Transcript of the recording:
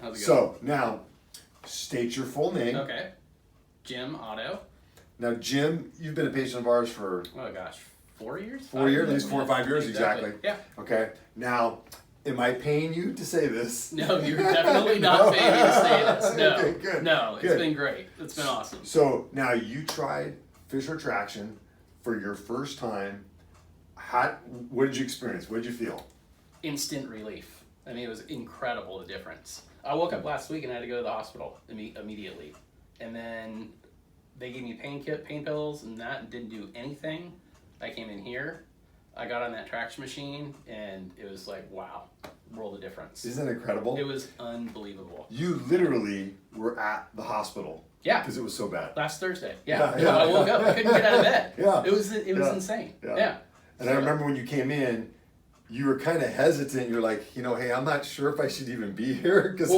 how's it going? So, now, state your full name. Okay. Jim Otto. Now, Jim, you've been a patient of ours for... Oh, gosh. 4 years? 4 years? At least 4 or 5 years, exactly. Yeah. Okay. Now, am I paying you to say this? No, you're definitely not paying me to say this. No. Okay, good. No, it's Good. been great. It's been awesome. So, now you tried fish retraction for your first time. What did you experience? What did you feel? Instant relief. I mean, it was incredible, the difference. I woke up last week and I had to go to the hospital immediately. And then they gave me pain pills and that didn't do anything. I came in here, I got on that traction machine, and it was like, wow, world of difference. Isn't that incredible? It was unbelievable. You literally were at the hospital. Yeah. Because it was so bad. Last Thursday. Yeah, I woke up, I couldn't get out of bed. Yeah. It was insane. Yeah. And I remember when you came in, you were kind of hesitant. You're like, hey, I'm not sure if I should even be here. Because